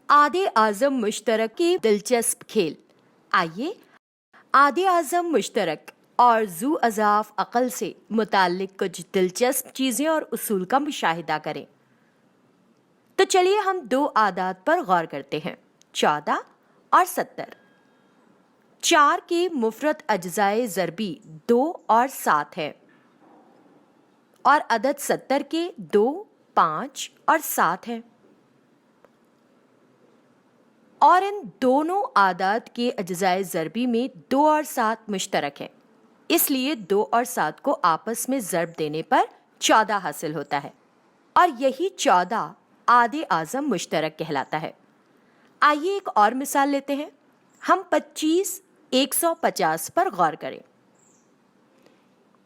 आधे आज़म मुश्तरक के दिलचस्प खेल। आइए आधे आज़म मुश्तरक और ज़ू अज़ाफ़ अक़ल से मुताल्लिक़ कुछ दिलचस्प चीज़ें और उसूल का मुशाहिदा करें। तो चलिए हम दो आदात पर गौर करते हैं, 14 और 70। 4 के मुफ़रद अज्ज़ाए ज़रबी 2 और 7 है और अदद 70 के 2, 5 और 7 है और इन दोनों आदात के अज्ज़ाए ज़रबी में 2 और 7 मुश्तरक है, इसलिए 2 और 7 को आपस में ज़रब देने पर 14 हासिल होता है और यही 14 आधे आज़म मुश्तरक कहलाता है। आइए एक और मिसाल लेते हैं। हम 25, 150 पर गौर करें।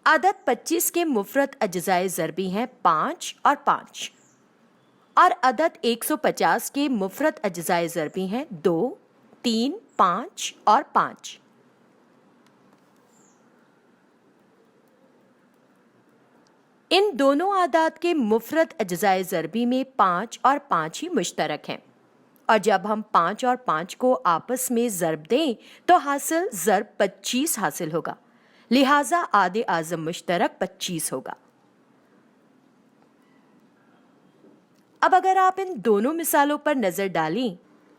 अदद 25 के मुफ़रद अज्ज़ाए ज़रबी हैं 5 और 5 और अदद 150 के मुफ़रद अज्ज़ाए ज़रबी हैं 2, 3, 5 और 5। इन दोनों आदात के मुफ़रद अज्ज़ाए ज़रबी में 5 और 5 ही मुश्तरक हैं और जब हम 5 और 5 को आपस में ज़रब दें तो हासिल ज़रब 25 हासिल होगा, लिहाजा आधे आज़म मुश्तरक 25 होगा। अब अगर आप इन दोनों मिसालों पर नज़र डालें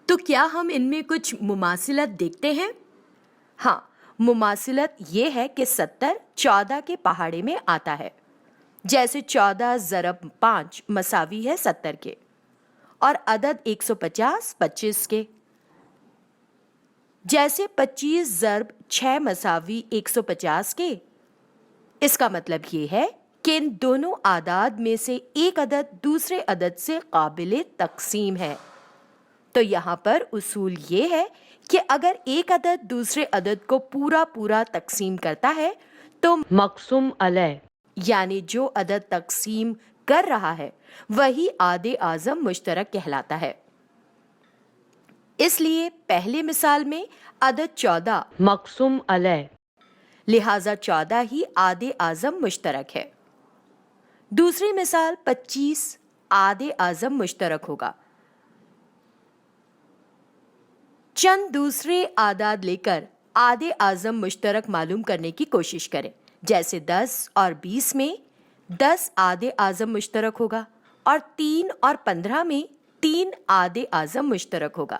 तो क्या हम इनमें कुछ मुमासिलत देखते हैं? हाँ, मुमासिलत ये है कि 70 14 के पहाड़े में आता है, जैसे 14 ज़रब 5 मसावी है 70 के और अदद 150 25 के, जैसे 25 ज़रब 6 मसावी 150 के। इसका मतलब ये है कि इन दोनों आदाद में से एक अदद दूसरे अदद से काबिले तक़सीम है। तो यहाँ पर उसूल ये है कि अगर एक अदद दूसरे अदद को पूरा पूरा तक़सीम करता है तो मक़सूम अलैह यानी जो अदद तक़सीम कर रहा है वही आधे आज़म मुश्तरक कहलाता है। इसलिए पहले मिसाल में अदद 14 मक़सूम अलैह, लिहाजा 14 ही आधे आज़म मुश्तरक है। दूसरी मिसाल 25 आधे आज़म मुश्तरक होगा। चंद दूसरे आदाद लेकर आधे आज़म मुश्तरक मालूम करने की कोशिश करें, जैसे 10 और 20 में 10 आधे आज़म मुश्तरक होगा और 3 और 15 में 3 आधे आज़म मुश्तरक होगा।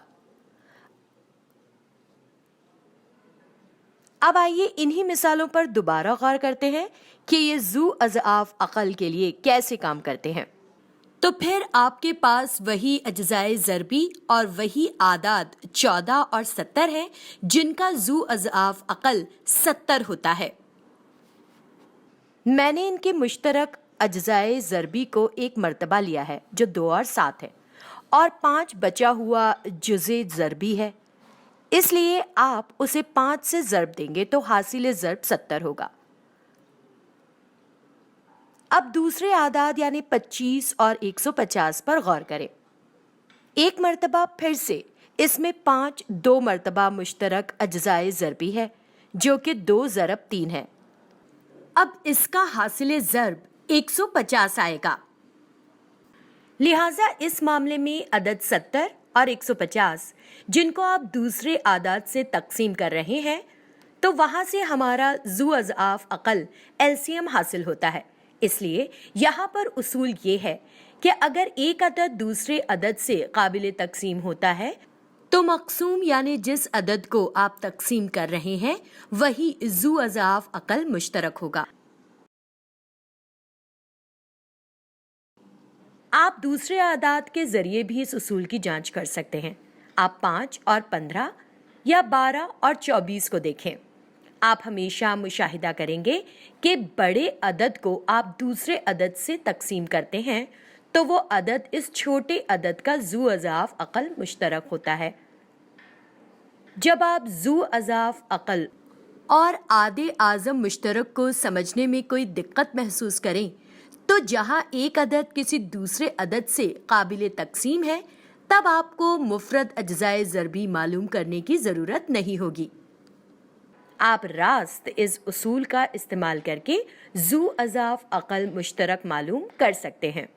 अब आइए इन्हीं मिसालों पर दोबारा गौर करते हैं कि ये ज़ू अज़ाफ़ अक़ल के लिए कैसे काम करते हैं। तो फिर आपके पास वही अज्ज़ाए ज़रबी और वही आदाद 14 और 70 हैं जिनका ज़ू अज़ाफ़ अक़ल 70 होता है। मैंने इनके मुश्तरक अज्ज़ाए ज़रबी को एक मर्तबा लिया है जो 2 और 7 है और 5 बचा हुआ जुज़े ज़रबी है, इसलिए आप उसे 5 से ज़रब देंगे तो हासिल ज़रब 70 होगा। अब दूसरे आदाद यानी 25 और 150 पर गौर करें। एक मर्तबा फिर से इसमें 5 2 मर्तबा मुश्तरक अज्ज़ाए ज़रबी है जो कि 2 ज़रब 3 है। अब इसका हासिल ज़रब 150 आएगा, लिहाजा इस मामले में अदद 70 और 150 जिनको आप दूसरे आदाद से तक़सीम कर रहे हैं तो वहाँ से हमारा ज़ू अज़ाफ़ अक़ल एलसीएम हासिल होता है। इसलिए यहाँ पर उसूल ये है कि अगर एक अदद दूसरे अदद से काबिल तक़सीम होता है तो मक़सूम यानी जिस अदद को आप तक़सीम कर रहे हैं वही ज़ू अज़ाफ़ अक़ल मुश्तरक होगा। आप दूसरे आदाद के ज़रिए भी इस उसूल की जांच कर सकते हैं। आप 5 और 15 या 12 और 24 को देखें। आप हमेशा मुशाहिदा करेंगे कि बड़े अदद को आप दूसरे अदद से तक़सीम करते हैं तो वो अदद इस छोटे अदद का ज़ू अज़ाफ़ अक़ल मुश्तरक होता है। जब आप ज़ू अज़ाफ़ अक़ल और आधे आज़म मुश्तरक को समझने में कोई दिक्कत महसूस करें तो जहाँ एक अदद किसी दूसरे अदद से काबिल तक़सीम है तब आपको मुफ़रद अज्ज़ाए ज़रबी मालूम करने की ज़रूरत नहीं होगी। आप रास्त इस उसूल का इस्तेमाल करके ज़ू अज़ाफ़ अक़ल मुश्तरक मालूम कर सकते हैं।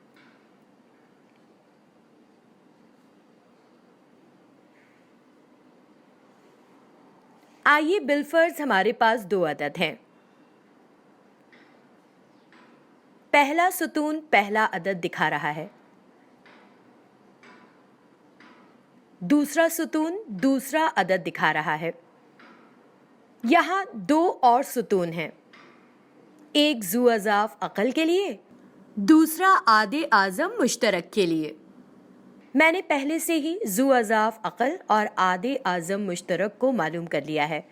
आइए बिलफर्ज, हमारे पास दो अदद हैं। पहला सुतून पहला अदद दिखा रहा है, दूसरा सुतून दूसरा अदद दिखा रहा है। यहाँ दो और सुतून हैं, एक ज़ू अज़ाफ अक़ल के लिए, दूसरा आदे आज़म मुश्तरक के लिए। मैंने पहले से ही ज़ू अज़ाफ अक़ल और आदे आज़म मुश्तरक को मालूम कर लिया है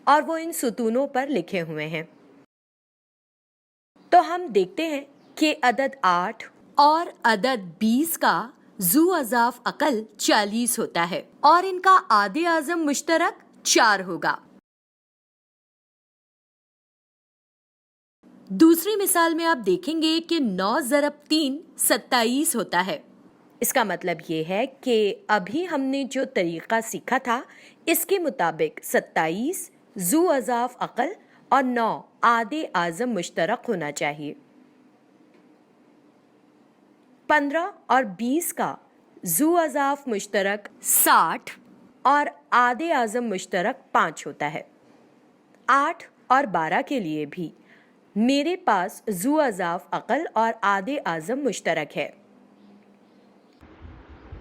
और वो इन सुतूनों पर लिखे हुए हैं। तो हम देखते हैं कि अदद 8 और अदद 20 का ज़ू अज़ाफ अक़ल 40 होता है और इनका आदे आज़म मुश्तरक 4 होगा। दूसरी मिसाल में आप देखेंगे कि 9 ज़रब 3 27 होता है। इसका मतलब ये है कि अभी हमने जो तरीक़ा सीखा था इसके मुताबिक 27 ज़ू अज़ाफ अक़ल और 9 आदे आज़म मुश्तरक होना चाहिए। 15 और 20 का ज़ू अज़ाफ मुश्तरक 60 और आदे आज़म मुश्तरक 5 होता है। 8 और 12 के लिए भी मेरे पास ज़ू अज़ाफ अक़ल और आदे आज़म मुश्तरक है।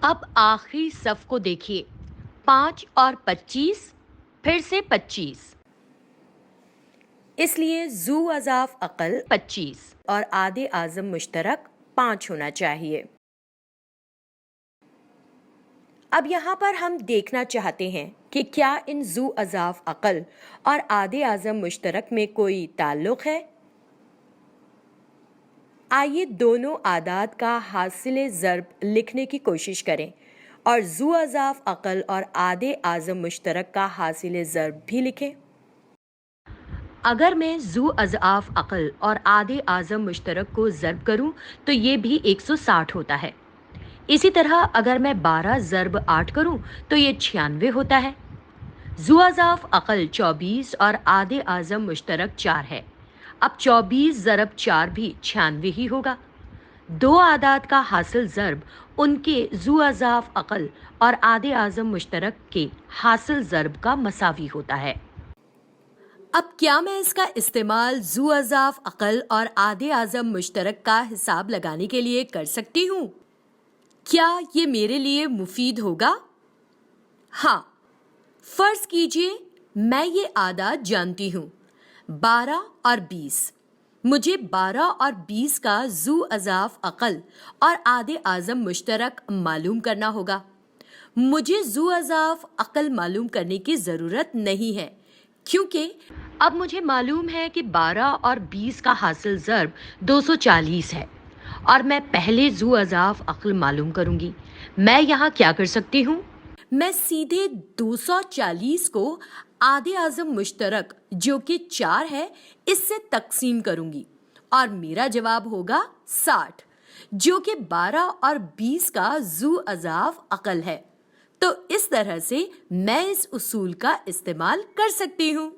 अब आखिरी सफ़ को देखिए, 5 और 25 फिर से 25, इसलिए ज़ू अज़ाफ अक़ल 25 और आदे आज़म मुश्तरक 5 होना चाहिए। अब यहाँ पर हम देखना चाहते हैं कि क्या इन ज़ू अज़ाफ अक़ल और आदे आज़म मुश्तरक में कोई ताल्लुक़ है। आइए दोनों आदाद का हासिल ज़र्ब लिखने की कोशिश करें और ज़ू अज़ाफ अक़ल और आदे आज़म मुश्तरक का हासिल ज़र्ब भी लिखें। अगर मैं ज़ू अज़ाफ अक़ल और आदे आज़म मुश्तरक को ज़र्ब करूं तो ये भी 160 होता है। इसी तरह अगर मैं 12 ज़र्ब 8 करूं तो ये 96 होता है। ज़ू अज़ाफ अक़ल 24 और आदे आज़म मुश्तरक 4 है। अब 24 ज़रब 4 भी 96 ही होगा। दो आदाद का हासिल ज़र्ब उनके ज़ू अज़ाफ अक़ल और आदे आज़म मुश्तरक के हासिल ज़र्ब का मसावी होता है। अब क्या मैं इसका इस्तेमाल ज़ू अज़ाफ अक़ल और आदे आज़म मुश्तरक का हिसाब लगाने के लिए कर सकती हूँ? क्या ये मेरे लिए मुफीद होगा? हाँ, फ़र्ज़ कीजिए मैं ये आदाद जानती हूँ, 12 और 20। मुझे 12 और 20 का ज़ू अज़ाफ अक़ल और आदे आज़म मुश्तरक मालूम करना होगा। मुझे ज़ू अज़ाफ अक़ल मालूम करने की ज़रूरत नहीं है क्योंकि अब मुझे मालूम है कि 12 और 20 का हासिल ज़र्ब 240 है और मैं पहले ज़ू अज़ाफ अक़ल मालूम करूँगी। मैं यहाँ क्या कर सकती हूँ? मैं सीधे 240 को आदे आज़म मुश्तरक जो कि 4 है इससे तकसीम करूँगी और मेरा जवाब होगा 60, जो कि 12 और 20 का ज़ू अज़ाफ अक़ल है। तो इस तरह से मैं इस उसूल का इस्तेमाल कर सकती हूँ।